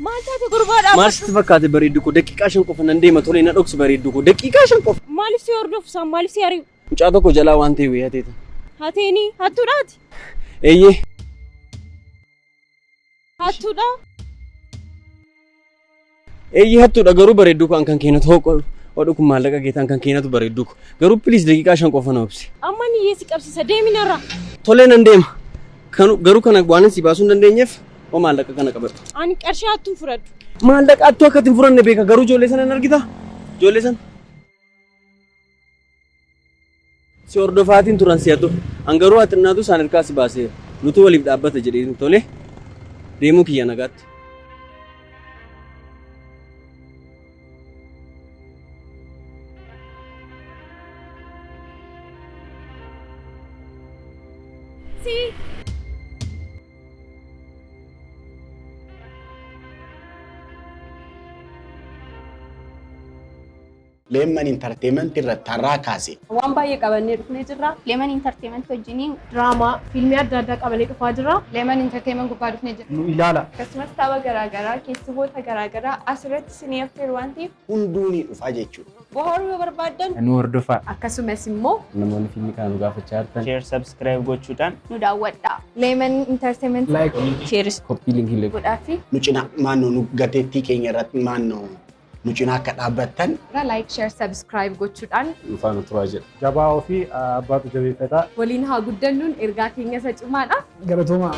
Maaltu gurbaadha? Maaliif fakkaate bareeddu ko daqiiqaa 5 qofa nan deema tolee na dhoksu bareeddu ko daqiiqaa 5 qofa. Maaliif si hordofsa? Maaliif si ari'u? Mucaa tokko jalaa waan ta'e wayyaa ta'e. Hateeni hattuudhaati. Eeyyee. Hattuudha. Eeyyee hattuudha garuu bareeddu ko kan keenya ta'u oduu kun maallaqa geetaan kan keenyatu bareeddu ko garuu please daqiiqaa 5 qofa na obsi. Amma ni yeesi qabsisa deeminarra. Tolee nan deema. Garuu kana waan si baasuu hin dandeenyeef oo maallaqa kana qabadhu. Ani qarshii hattuu fudhadhu. Maallaqa hattuu akka ittiin furanne beeka garuu ijoollee sana hin argita? Ijoollee sana. Si hordofaatiin turan si hattu. An garuu haxinnaatu isaan hirkaa si baasee nutu waliif dhaabbata jedhee tolee deemuu kiyya nagaatti. Lemon Entertainment irratti har'aa kaase. Waan baay'ee qabannee dhufnee jirra. Lemon Entertainment wajjiniin Draamaa, fiilmii adda addaa qabannee dhufaa jirra. Lemon Entertainment gubbaa dhufnee jirra. Nu ilaala. Akkasumas tapha garaagaraa, keessummoota garaagaraa asirratti isinii affeeru waan ta'eef Hunduu ni dhufaa jechuudha. bohaaruu yoo barbaaddan Nu hordofaa. Akkasumas immoo Namoonni fiilmii kana nu gaafachaa jirtan. Share subscribe gochuudhaan nu daawwadhaa. Lemon Entertainment cheers. Koppii linkii leeku. godhaa fi Nu cinaa maannoo nu gateettii keenya irratti maannoo nu cinaa akka dhaabbattan like, share, subscribe gochuudhaan Dhufaan turaa jedha. Jabaa ofii abbaatu jabeeffata. Waliin haa guddannuun ergaa keenya isa cimaadha. Galatoomaa.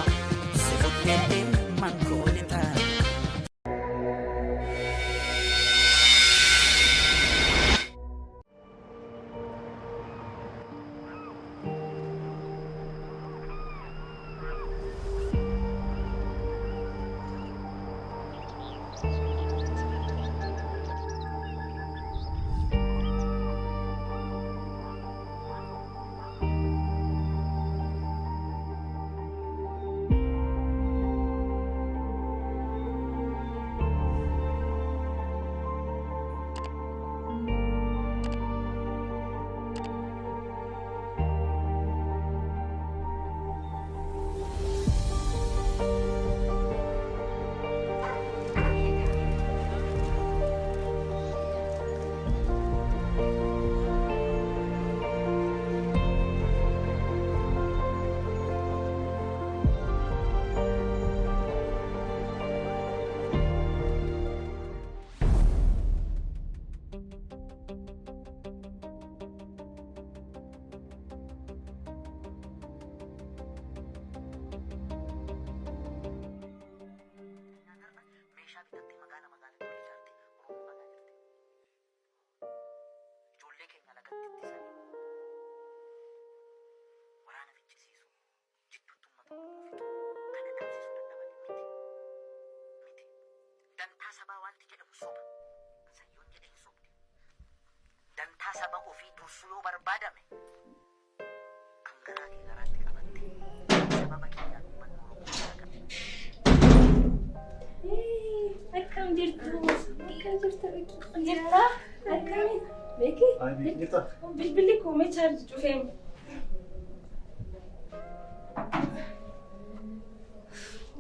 Bilbilli koomee chaarji cufee.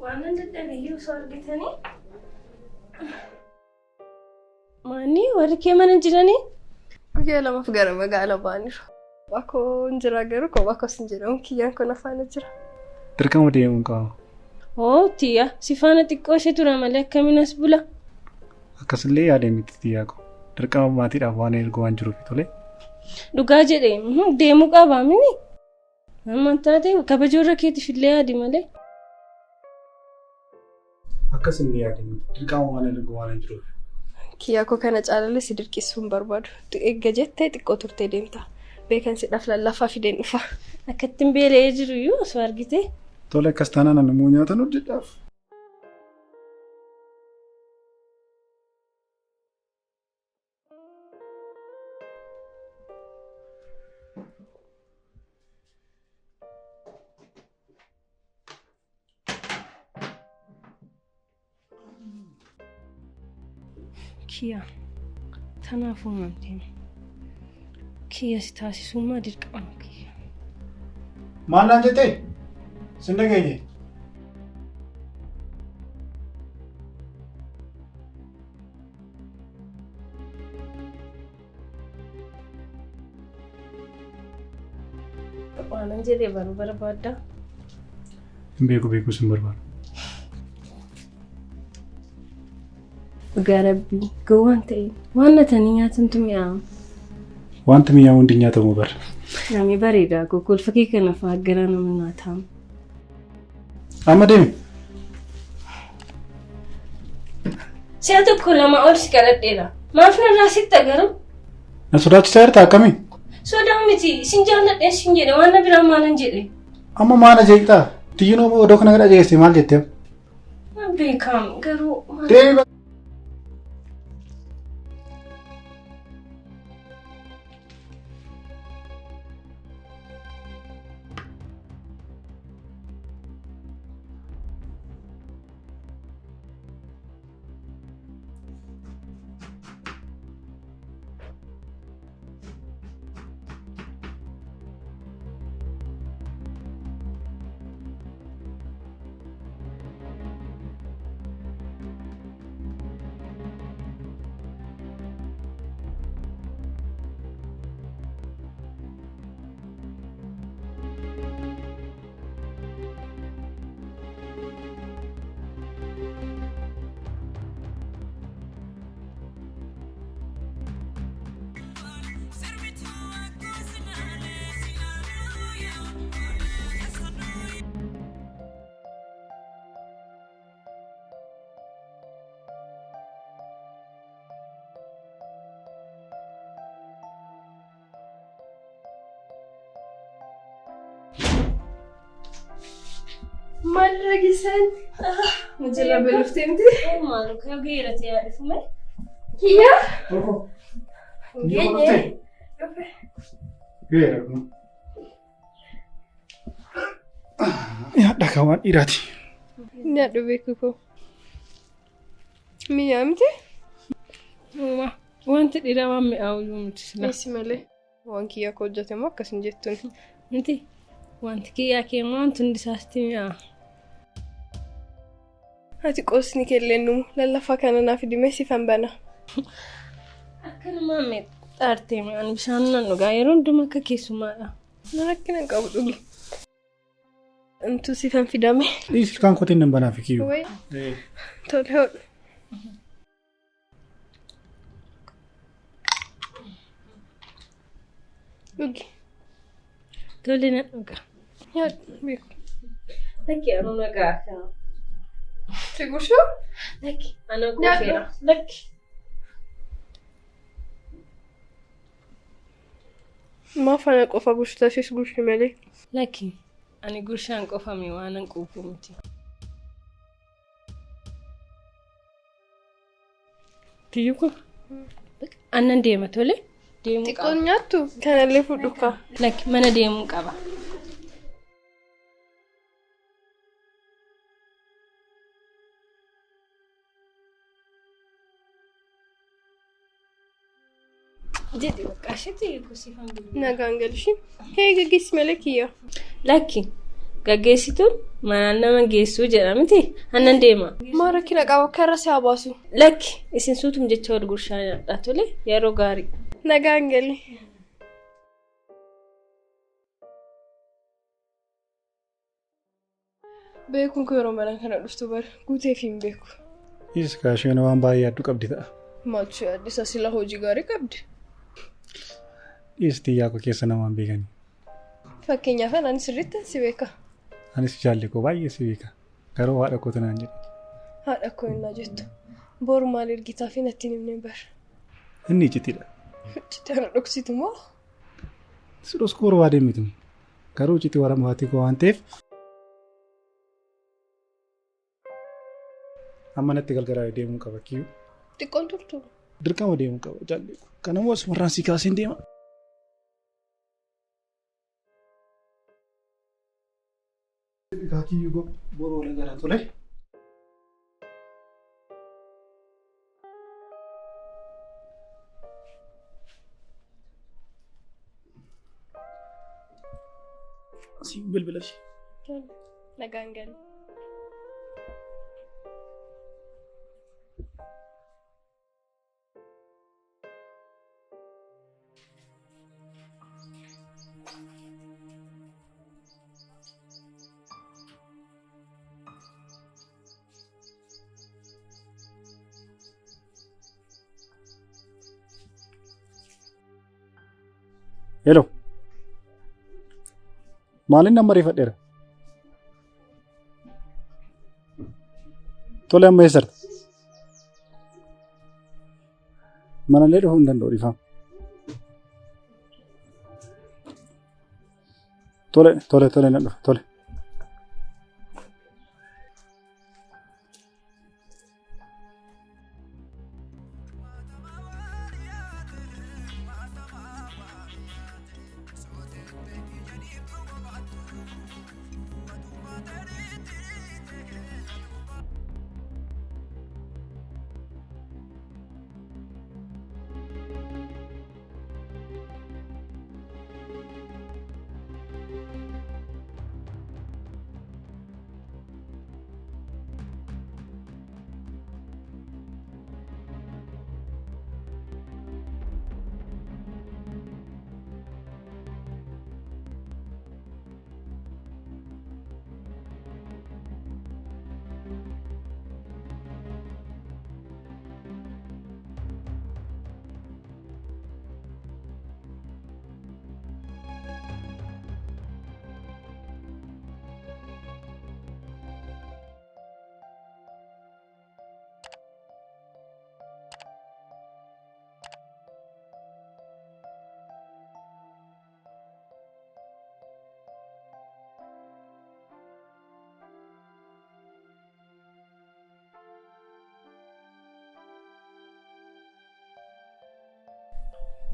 Waan dadhabeeyyuu osoo argitanii. Maanii warri kee mana jiranii? Guyyaa lamaaf gara magaalaa baaniiru. Bakkoo hin jira garuu koo bakkoo sin jedhamu kiyyaan kun afaana jira. Dirqama deemuun qaba. Oo tiyya si faana xiqqoo ishee tura malee akkamiin as bula? Akkasillee yaadee miti xiyyaa ko. Dirqama maatiidhaaf waan ergu waan jiruuf tolee. Dhugaa jedhee deemuu qabaa mini? Amma taate kabajoorra keetiif illee yaadi malee. Akkasillee yaadee miti dirqama waan ergu waan jiruuf. Kiyyaa koo kana caalalee si dirqisuu hin barbaadu. Eegga jettee xiqqoo turtee deemta. Beekansidhaaf lallafaa fideen dhufa. Akkattiin beela'ee jiru iyyuu osoo argite. Tole akkas taanaan namuu nyaatan hojjedhaaf. Kiyya tanaafuu mamteen kiyya si taasisummaa dirqama kiyya. Maal naan jettee? Sin dhageenye? waanan jedhee baruu barbaadda. Hin beeku sin barbaadu. Dhugaa rabbii gowwaan ta'e waan natanii nyaatantu mi'aawa. Wanta mi'aawu hundi nyaatamu bara. Nyaamni bareedaa kokkolfa kee kana faaggara nama nyaatamu. Amma deemi. Si'a tokko lama ol si kadhadheera. Maaf narraa sitti agaram? Na sodaachisaa jirta akkamii? Sodaa miti isin jaalladhee sin jedhe waan na biraa maalan jedhe. Amma maana jeeqxaa? Tiyyinoo odoo kana gara jeesse maal jetteef? Beekam garuu. Deemi. ማድረግ ይሰን መጀላ በለፍቴምቲ ማሉ ከገይረት ያልፍመ ኪያ Ya dhagaawwan dhiiraati. nyaadhu beekuko miyaamti wanti dhiiraa waan mi'aawuu miti sila. esi malee waan kiyyaa akka hojjetamu akkasin jettuun Miti wanti kiyyaa keema wanti hundi isaasti mi'aawa. ati qoosni kellennu lallafaa kana naaf dhimee sifan bana Akkanumaan xaartee mi'aan bishaan nan dhugaa yeroo hundumaa akka keessumaadha. rakkina hin qabu dhugi intu sifan fidame Dhiisi ilkaan koteen nan banaa fi kiyyuu. way tole hodhu dhugi Tole nan dhugaa. nyaadhu beeku Lakki anu nagaa kana. si gushuu Lakki ana Nyaadhu. gofeera. Lakki. maaf ana qofa gushtasis gushi malee Lakki ani gurshaan qofame waan an quufu miti. Tiyyuko annan deema tole deemuu xiqqoon qaba. nyaattu kanallee fudhu kaa Lakki mana deemuu qaba. Jedhi bakka asheetti kusiifan bilbilu. nagaan galshi hee gaggeessi malee kiyya Lakki gaggeessituun manaan nama geessuu jedha miti annan deema. maa rakkina qaba akka irra si haa baasu Lakki isin suutum jecha wal gurshaa nyaadhaa tole yeroo gaarii. nagaan gali beekuun koo yeroo mana kana dhuftu bara guuteef hin beeku Dhiisi kaasheen waan baay'ee addu qabdi ta'a. maaltu addisa sila hojii gaarii qabdi Dhiisi xiyyaa koo keessa namaan beekanii. fakkeenyaaf ani sirriitti si beeka Anis jaalli koo baay'ee si beeka. Garuu haadha kootu naan jedhe. haadha koo innaa jettu boru maal ergitaa fi natti himne bara Inni icciitidha. citti ana dhoksitu moo Sidhos koo barbaadee miti. Garuu icciitii warra maatii koo waan ta'eef. Amma natti galgalaa deemuu qaba kiyyuu. xiqqoon turtu Dirqama deemuu qaba jaalli koo. Kanammoo asumarraan si kaaseen deema. Egaa kiyyuu boroo waliin garaa tole. Asii bilbila ishee. nagaan gali Hello. Maalin nama reeffadheera? Tole amma eessarta? Manallee dhufuu hin danda'u dhiifama. Tole na dhufa tole.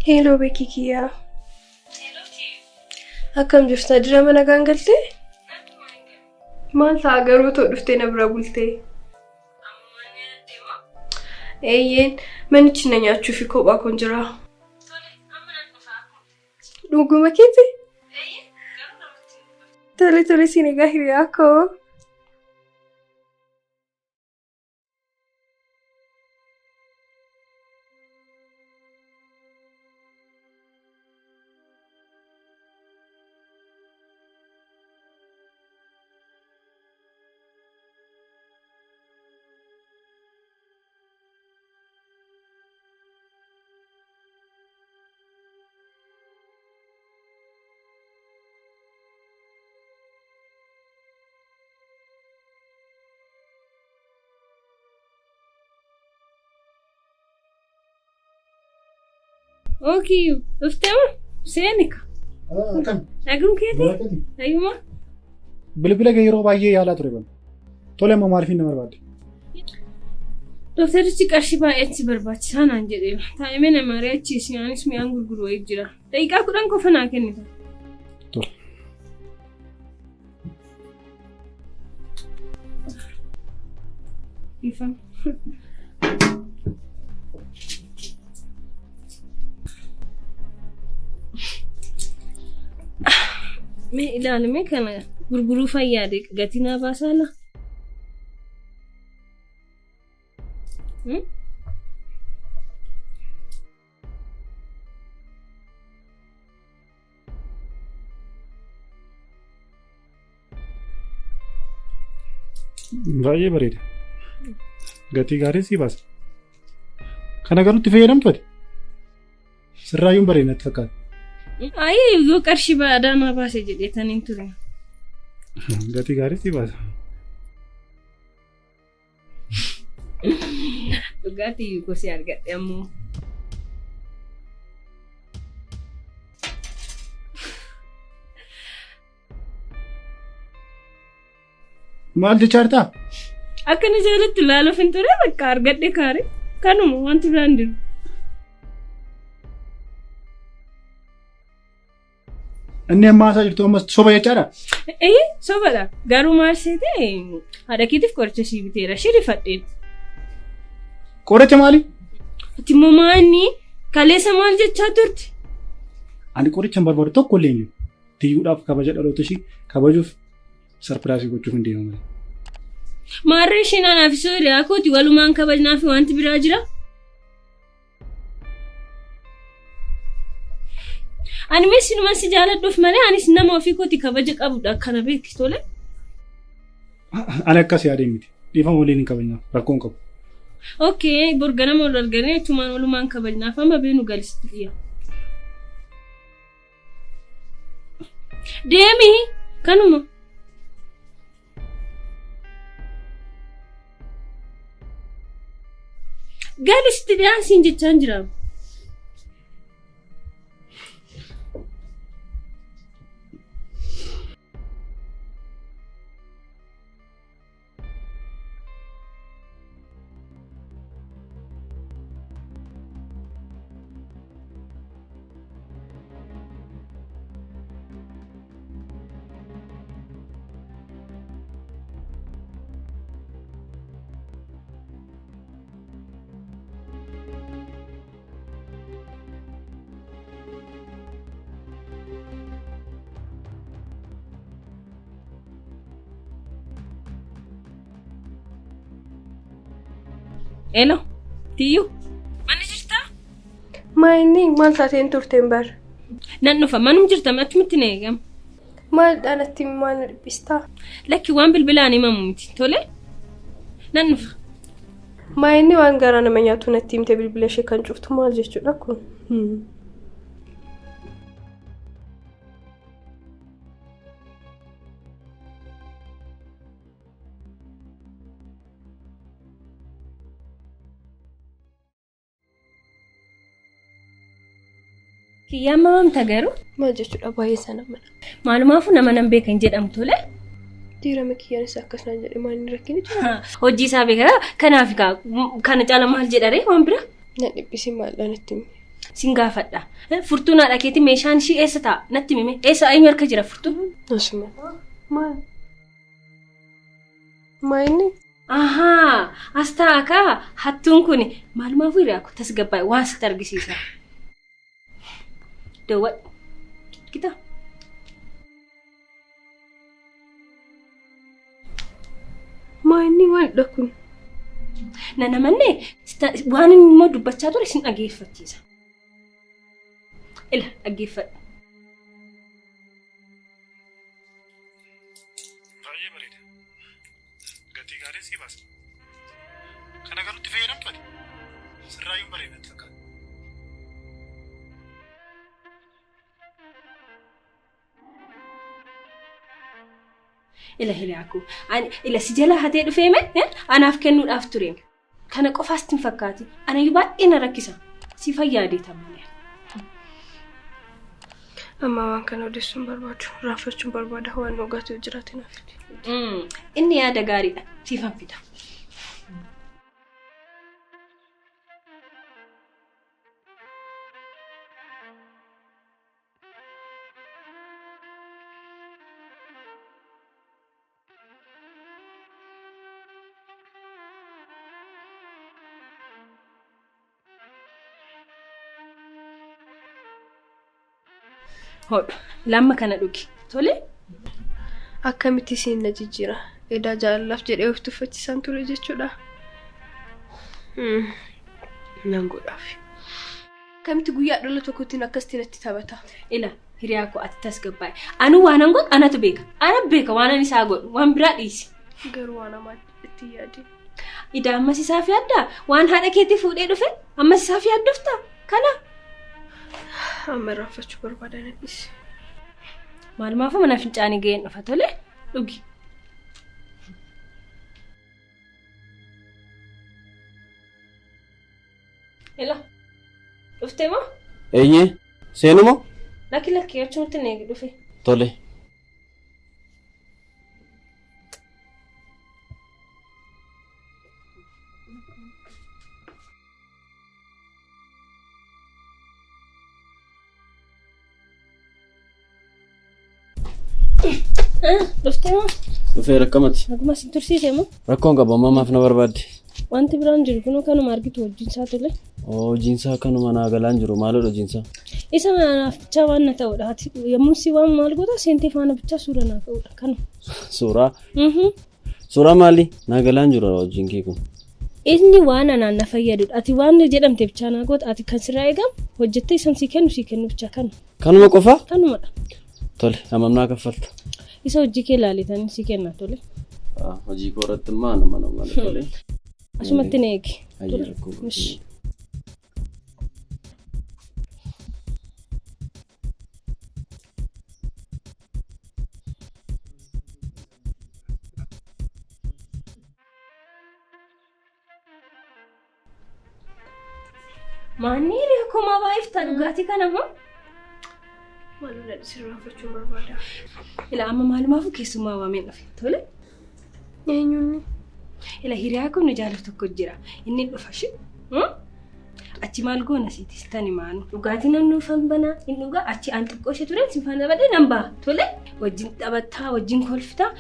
Hello Becky Kia. Akkam jirta dira mana gaangalte? Maal ta'a garuu too dhuftee na bira bultee? Eeyyeen manichi na nyaachuu fi kophaa kun jira. Dhuguma keeti? Tole siin egaa hiriyaa koo. Okay, uftema? Seenika. Akkam. Nagum keeti? Ayyuma. Bilbila kee yeroo baay'ee yaalaa ture ban. Tole amma maaliif nama barbaadde? Doktarichi qarshii baay'eetti barbaachisaa naan jedheera. Taa'imee nama reechiisi anis mi'aan gurguru wayii jira. Daqiiqaa 10 qofa naa kennita. Tole. Ifan. Mee ilaalume kana gurguruu fayyaade gatii naa baasaala. Baay'ee bareeda. Gatii gaarii sii baasa. Kana garuutti fayyadamtu ati? Sirraayyuun bareedinatti fakkaata. Ayyee yoo qarshii baadhaa naa baase jedheetaniin ture. Gatii gaarii sii baasa. Dhugaatii yuukoo si argadhe ammoo. Maal jechaartaa? Akkana jaalatti ilaaluuf hin ture bakka argadhe kaare kanuma wanti biraan jiru. Inni amma haasaa jirtu ammas soba jechaadha? Sobadha. Garuu maal seete haadha keetiif qoricha sii biteera shirifadheen. Qoricha maali? Ati immoo maanni kaleessa maal jechaa turte? Ani qoricha hin barbaadu tokko illee hin jiru. Tiyyuudhaaf kabaja dhaloota ishii kabajuuf sarpiraasii gochuuf hin deemu malee. Maarree isheen anaaf isoo hiriyaa kooti walumaan kabajnaa fi wanti biraa jira? Ani meessinuma si jaaladhuuf malee anis nama ofii kooti kabaja qabudha akkana beekti tole. Ani akkas yaadee miti. Dhiifama waliin hin kabajnaa rakkoon qabu. Okay, borganama wal arganii achumaan walumaan kabajnaaf amma beenu galisitti dhiyaa. Deemi kanuma. Gaalisti dhiyaansiin jechaan jira. Elo, Tiyyuu, mana jirtaa? Maayinni maal taateen turteen bar? Nan dhufa manum jirta achumatti na eegama. Maal natti maal na dhibbistaa? Lakki waan bilbilaan himamu miti tole? Nan dhufa. Maayinni waan garaa nama nyaatu natti himte bilbila ishee kan cuftu maal jechuudha kun? Kiyyaa mamta garuu? Maal jechuudha baay'ee sana mana. Maalumaafuu nama nan beekan jedhamu tole? Diirama kiyyaanis akkasuma jedhe maayinni rakkini jira. Hojii isaa beekara kanaaf kana caala maal jedhare waan bira? Na dhibbisi maal natti himi. Sin gaafadha. Furtuun haadha keetii meeshaan ishii eessa ta'a? Natti himi. Eessa eenyu harka jira furtuun? Asuma. Maal? Maayinni? Ahaa, as ta'a kaa hattuun kun maalumaafuu hiriyaa kun tasgabbaa'e waan sitti argisiisa. Dawwad kita maayinni waan kun nana manne waan immoo dubbachaa ture sin dhageeffachiisa. Ila dhageeffadha. Baay'ee bareeda. Gatii gaarii sii baasa. Kana garuutti fayyadamtu ati? Sirraayyuu bareeda takka. Ila hiriyaku ila si jala hatee dhufee mee anaaf kennuudhaaf ture. Kana qofaas tin fakkaati. Ana baay'ee na rakkisa. Si fayyaadeeta malee. Amma waan kana odeessuun barbaadu. Raafachuun barbaada waan dhugaatii jiraate naaf. Inni yaada gaariidha. Siifan fida. Lamma kana dhugi. Tole? Akkamitti siin na jijjiira? Edaa jaalalaaf jedhee of tuffachiisan ture jechuudha. Nan godhaaf. Akkamitti guyyaa dhala tokkottiin akkasitti natti taphata? Ila hiriyaa koo ati tasgabbaa'e. Anu waan an godhu anatu beeka. Ana beeka waan ani isaa godhu waan biraa dhiisi. Garuu waan amaa itti yaade. Ida ammas isaaf yaaddaa? Waan haadha keetii fuudhee dhufe ammas isaaf yaaddoftaa? Kana? Amma raafachuu barbaadanidhis. Maalumaafuu mana fincaanii ga'een dhufa tole? Dhugi. Ela. Dhuftee moo? Eeyyee. Seenu moo? Lakki achumatti na eegi dhufe. Tole. Dhuftee moo? Dhufee rakkamati. Akkuma si tursiisee moo? Rakkoon qaba ammaaf na barbaadde. Wanti biraan jiru kunoo kanuma argitu hojiinsaa tole. Hojiinsaa kanuma naa galaan jiru maalodha hojiinsaa? Isa manaaf bichaa waan na ta'udha. Yommuu si waan maal goota seentee faana bichaa suura naa ka'udha kanuma. Suuraa? Suuraa maali? Naa galaan jiru hojiin kee kun. Inni waan anaan na fayyadudha. Ati waan jedhamte bichaa naa goota ati kan sirraa eegamu hojjettee isan si kennu bichaa kana. Kanuma qofaa? Kanumadha. Tole hammamnaa kaffalta? Isa hojii kee ilaalitanii si kenna tole. Hojii koo irratti mana tole. Asumatti na eegi. Hayya rakkoo. Maanni hiriyaa komaa baay'iftaa dhugaatii kana moo? Maaloo sirraa fudhachuun barbaada. Ila amma maalumaaf keessummaa waameen dhufe tole? Eenyuun? Ila hiriyaa kun jaalatu tokko jira. Inni dhufa shi. Achi maal goona siitis tani maanu. Dhugaatii namni ufan banaa inni dhugaa achi aan xiqqoo ishee ture sin faana badee nan ba'a tole? Wajjin taphataa wajjin kolfitaa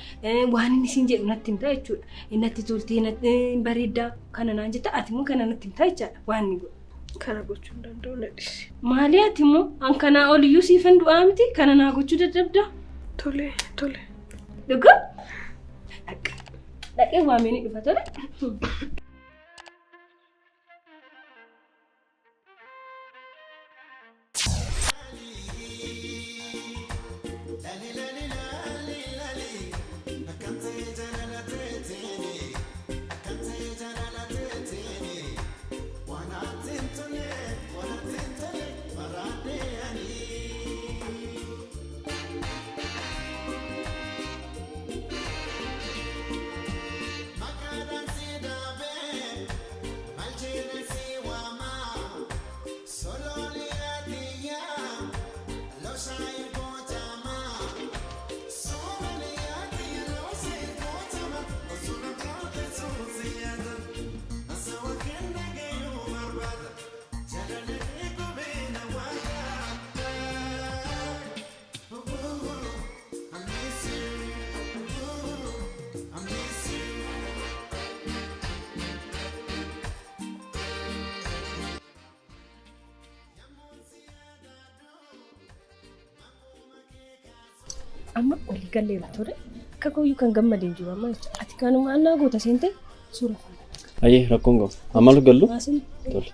waan inni siin jedhu natti himtaa jechuudha. Innatti toltee bareedaa kana naan jetta ati immoo kana natti himtaa jechaadha waan inni godhu. Kana gochuu hin danda'u nadhisi. Maali ati immoo an kanaa oliyyuu siifan du'aa miti kana naa gochuu dadhabdaa? Tole. Dhugaa? Dhaqee waamee ni dhufa tole? Amma olii galleera ture. Akka kooyyuu kan gammadeen jiru amma jechuudha. Ati kanuma annaa goota seentee suura faana. Ayyee rakkoon qabu. Amma gallu? Tole.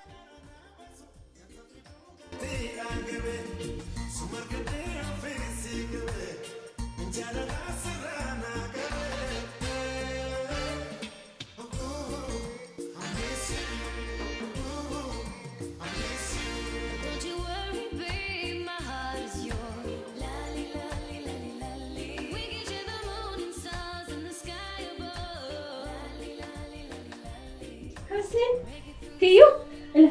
Tiyyuu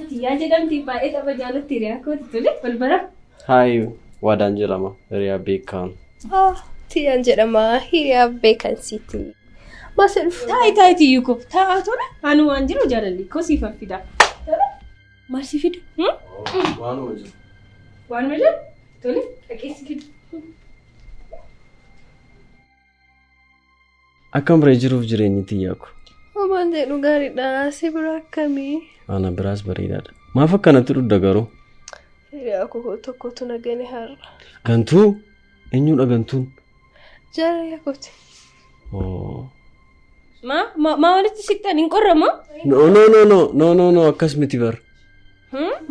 Tiyyaa jedhamti baay'ee tapha jaalatti hiriyaa kooti tole wal bara. Hayi waadaan jedhama hiriyaa beekan. Tiyyaan jedhama hiriyaa beekansiiti. Maasal Taayi tiyyuu ko taa'aa tole anu waan jiru jaalalli ko siifan fida. Maal si fidu? Waanuma jiru. Waanuma jiru? Tole dhaqee si fidu. Akkam biree jiruuf jireenyi tiyyaa ko. Waan jedhu gaariidha. Si bira akkamii? Ana biraas bareedaadha. Maaf akkanatti dhudda garuu? Hiriyaa koo tokkotu nagane har'a. Gantuu? Eenyudha gantuun? Jaalala kooti. Maa walitti siqtan hin qorramoo? No akkas miti bar.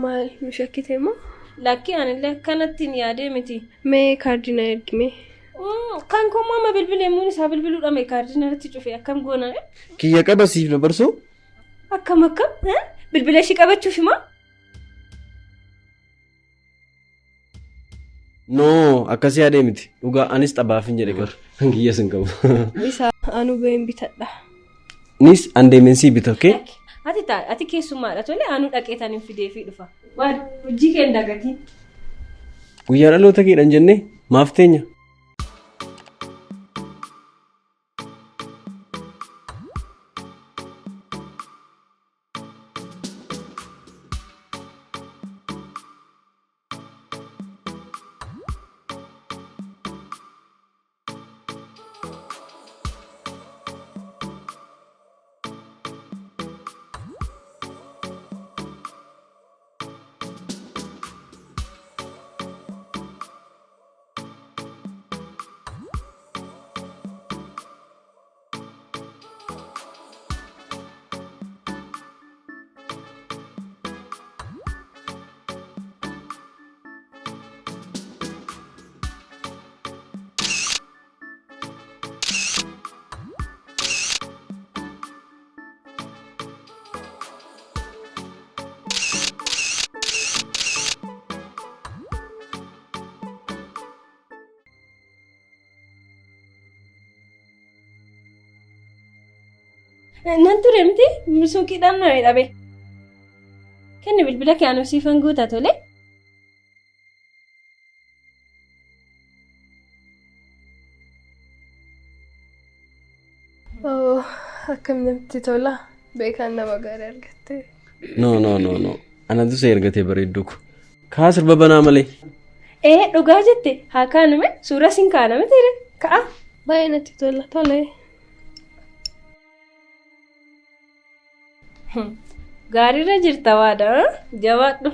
Maal nu shakkite moo? Lakki anillee akkanatti hin yaadee miti. Mee kaardina ergime? Kan koommaa ma bilbilee muun isaa bilbiluudha mee kaardina irratti cufe akkam goona? Kiyya qaba siif dabarsuu? Akkam bilbilee ishii qabachuuf himaa? No akkasii yaadee miti. Dhugaa anis xabaaf hin jedhe gar. Kiyya sin qabu. Isa anu ba'een bitadha. Nis andeemensii bita okay? Ati keessummaadha tole anu dhaqeetan hin fidee fi dhufa. Waan hojii kee hin dagatiin. Guyyaa dhaloota keedhan jennee maaf teenya? Nan ture miti suuqiidhaan na dhabe. kenni bilbila kee anu siifan guutaa tole. Oh, akkam namatti tola. Beekaan nama gaarii argatte. No. Anatu si ergatee bareedduu ko. Kaa sirba banaa malee. Dhugaa jette haa kaaname suura siin kaaname ture ka'a. Baay'ee natti tola tole. Gaariirra jirta waada jabaadhu.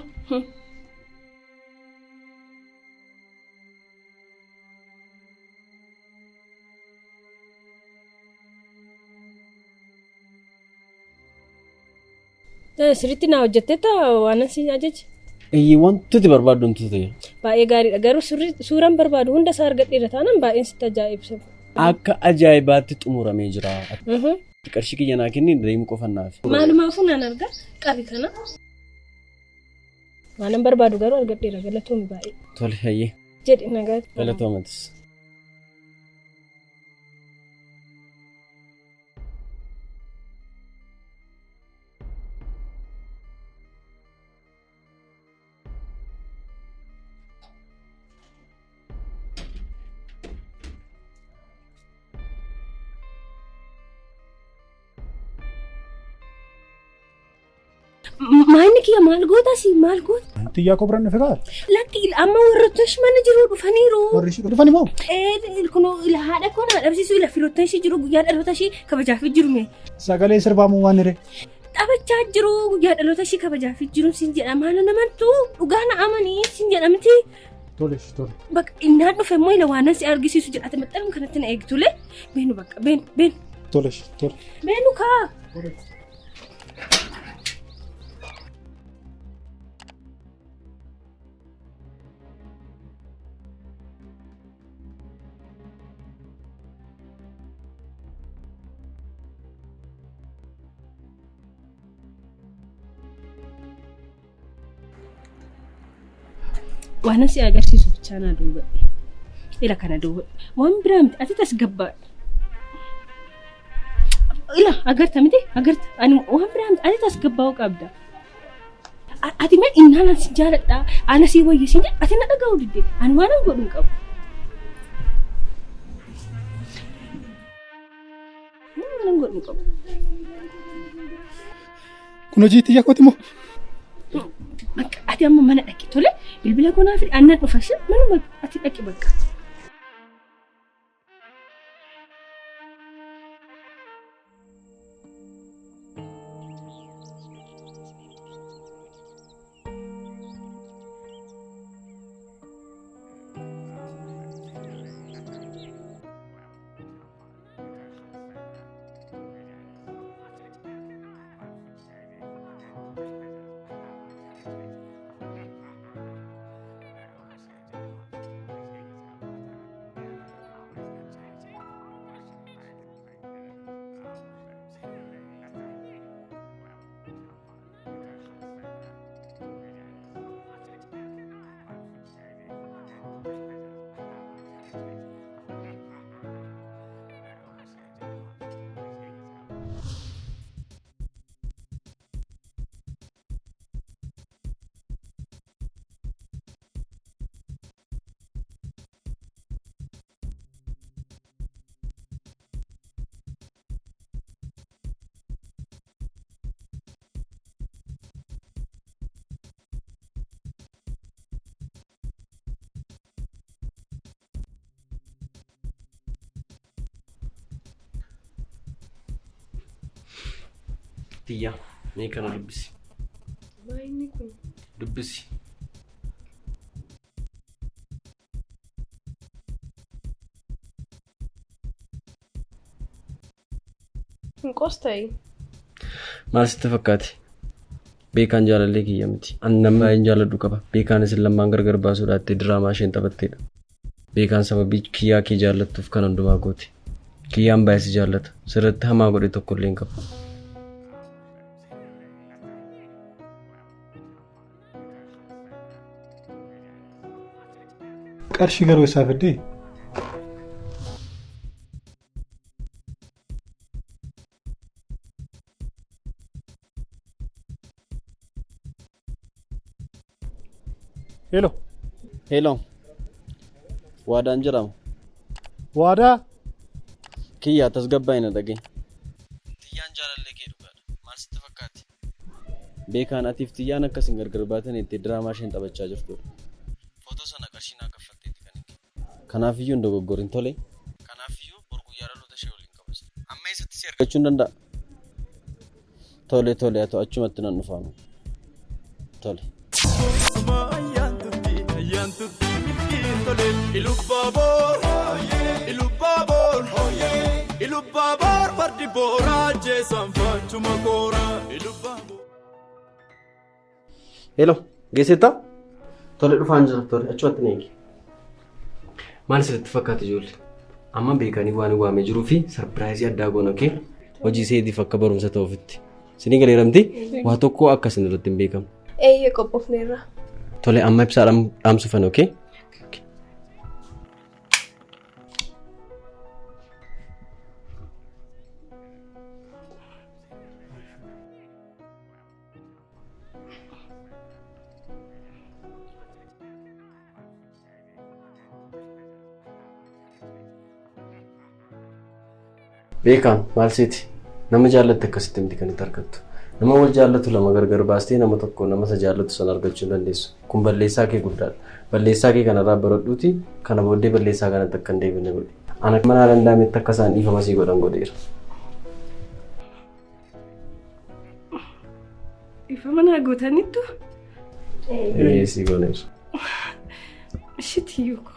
Sirriitti na hojjettee waan asiin ajaje. Wantooti barbaaddu wantoota ta'e. Baay'ee gaariidha garuu suuraan barbaadu hunda isaa argadheera taanaan baay'een sitti ajaa'ibsa. Akka ajaa'ibaatti xumuramee jira. Qarshii kiyya naa kenni deemu qofannaaf. Maalumaafuu naan argaa qabi kana. Waanan barbaadu garuu argadheera galatoomii baay'ee. Tole hayyee. Jedhi nagaa. Galatoomatis. Maanni kiyya maal goota si maal goota? Xiyyaa kobran dhufe kaa? Lakki amma warroottan mana jiru dhufaniiru. Warri ishee dhufani moo? Kun haadha koo nama dhabsiisuu firoottan ishee jiru guyyaa dhaloota ishee kabajaaf jiru mee? Sagalee sirbaamu waan hire. Taphachaa jiru guyyaa dhaloota ishee kabajaaf jiru siin jedha maala namantu dhugaa na amanii siin jedhamti. Tole. Bakka innaan dhufe immoo ila waan si argisiisu jedhate maxxanum kanatti na eegtule beenu bakka beenu. Tole. Beenu kaa. Waan si agarsiisu bichaa na duuba. Ila kana duuba. Waan biraa miti ati tas gabbaa. Ila agarta miti agarta. Ani waan biraa miti ati tas gabbaa'uu qabda. Ati mee innaan si jaaladha. Ana si wayyeessin ati na dhaga'uu didde. Ani waan an godhu hin qabu. Waan an godhu hin qabu. Kun hojii xiyyaa kooti moo? Ati amma mana dhaqi tole bilbila kunaa fi aannan dhufashe manuma ati dhaqi bakka. Xiyyaa mee kana dubbisi. Maayini kun? Dubbisi. Hin qosta'e. Maal sitti fakkaate? Beekaan jaalallee kiyya miti. Ani nama hin jaaladhu qaba. Beekaan isin lamaan gargar baasuudhaatti diraamaa isheen taphatteedha. Beekaan sababii kiyyaa kee jaallattuuf kan hundumaa gooti. Kiyyaan baay'ee si jaallata. Sirriitti hamaa godhe tokko illee hin qabu. Qarshii garuu isaa fiddee? Hello. Hello. Waadaan jedhama. Waadaa. Kiyyaa tasgabbaa'ina dhagee. Tiyyaan jaalallee kee dhugaadha. Maal sitti fakkaate? Beekaan atiif tiyyaan akkasiin gargar baatan itti diraamaa isheen taphachaa jirtudha. Footoo sana qarshii naa kaffalteetti kan hin kennu. Kanaafiyyuu hin dogoggorin tole. Kanaafiyyuu bor guyyaa dhaloota ishee waliin qabas. Amma eessatti si argachuu hin danda'a? Tole haa ta'u achumatti nan dhufaanu. Tole. Hello, geessetta? Tole dhufaan jira tole achumatti na eegi. Maal sitti fakkaate ijoollee? Amma beekanii waan waamee jiruu fi sarpiraayizii addaa goona kee hojii seetiif akka barumsa ta'uufitti. Sinii galeeramti waa tokko akkasin irratti hin beekamu. Eeyyee qophoofneerra. Tole amma ibsaadhaan dhaamsufan okee? Beekaan maal seeti? Nama jaallatti akkasitti miti kan itti argattu. Nama wal jaallatu lama gargar baastee nama tokko nama isa jaallatu sana argachuu hin dandeessu. Kun balleessaa kee guddaadha. Balleessaa kee kanarraa baradhuuti kana booddee balleessaa kanatti akka hin deebine godhi. Ana mana danda'ametti akka isaan dhiifama sii godhan godheera. Dhiifama naa gootanittu? Sii godheera. Shitiyyuu ko.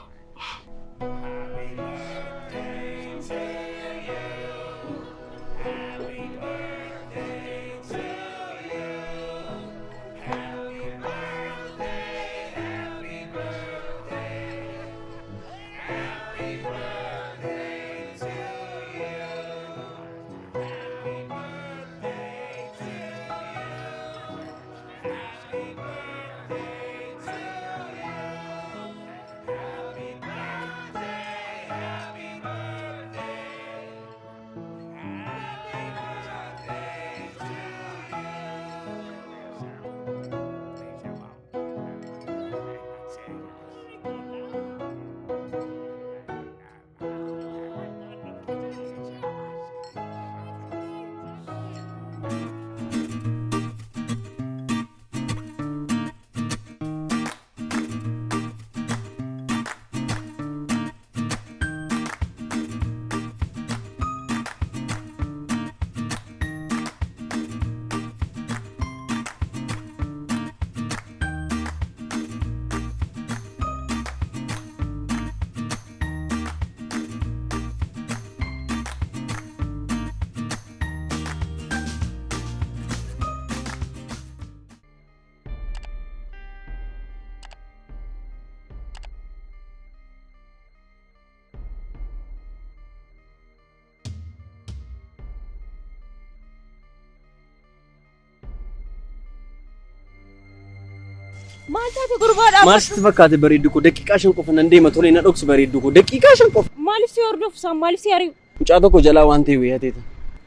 Maaltu gurbaadha? Maal sitti fakkaate bareeddu ko daqiiqaa 5 qofa nan deema tole na dhoksu bareeddu ko daqiiqaa 5 qofa. Maaliif si hordofsa? Maaliif si ari'u? Mucaa tokko jalaa waan ta'e wayyaa ta'eeta.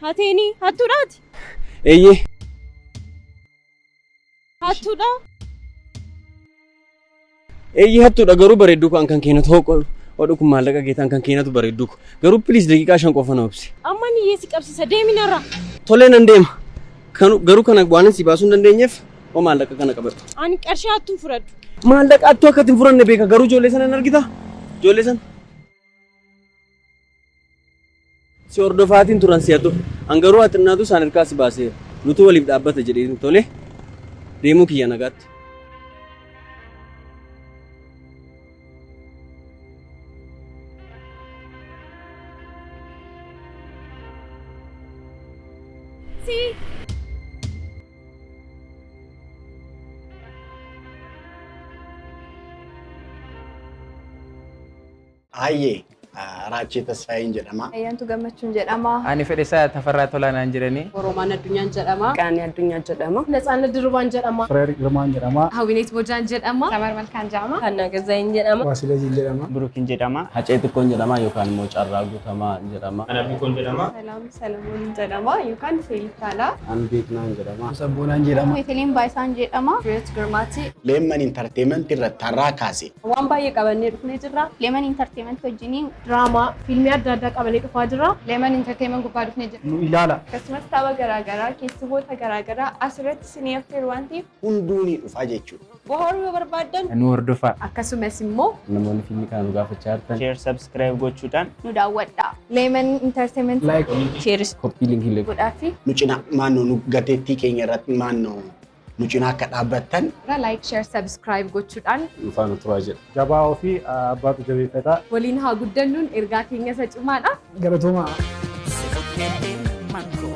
Hateeni hattuudhaati. Eeyyee. Hattuudha. Eeyyee hattuudha garuu bareeddu ko kan keenatu hoqo oduu kun maallaqa geetaan kan keenatu bareeddu ko garuu please daqiiqaa 5 qofa na obsi. Amma ni yeesi qabsiisa deeminarra. Tole nan deema. Garuu kana waan si baasuu hin dandeenyeef oo maallaqa kana qabadhu. Ani qarshii hattuu fudhadhu. Maallaqa hattuu akka ittiin furanne beeka garuu ijoollee sana hin argita. Ijoollee sana. Si hordofaatiin turan si'atu. Hangaruu haxinnaatu isaan hirkaa si baasee nutu waliif dhaabbata jedhee tole deemuu kiyya nagaatti. Ayyee Raachii Tasfaayin jedhama. Ayyaantu Gammachuun jedhama. Ani Fedhisaa Tafarraa Tolaanaan jedhanii. Oromaan Addunyaan jedhama. Qaanii Addunyaa jedhama. Natsaannat Dirrubaan jedhama. Fireer Girmaan jedhama. Hawwineet Bojaan jedhama. Samar Malkaan jedhama. Hannaa Gazaayin jedhama. Waasileejiin jedhama. Burukiin jedhama. Hacee xiqqoon jedhama yookaan immoo carraa guutamaa jedhama. Salaam Salamuun jedhama yookaan Feelitaalaa. An Beeknaan jedhama. Sabboonaan jedhama. Meetiliin Baayisaan jedhama. Fireet Girmaati. Leemman Intarteementii irratti har'aa kaase. Waan baay'ee qabannee dhufnee jirra. Leeman Intarteementii wajjiniin Diraamaa, fiilmii adda addaa qabannee dhufaa jirra. Leeman Intarteementii gubbaa dhufnee jirra. Nu ilaala. Akkasumas tapha garaagaraa keessummoota garaagaraa asirratti isinii affeeru waan ta'eef Hunduu ni dhufa jechuudha. Bohaaruu yoo barbaaddan Nu hordofaa. akkasumas immoo Namoonni fiilmii kana nu gaafachaa jirtan. Share subscribe gochuudhaan. nu daawwadhaa. Leeman Intarteementii Like. sheeris Koppii linkii godhaa fi Nu cinaa maannoo nu gateettii keenya irratti maannoo nu cinaa akka dhaabbattan like, share, subscribe gochuudhaan dhufaa nu turaa jedha. Jabaa ofii abbaatu jabeeffata. waliin haa guddannuun ergaa keenya isa cimaadha. Galatoomaa. Se lo chiede manco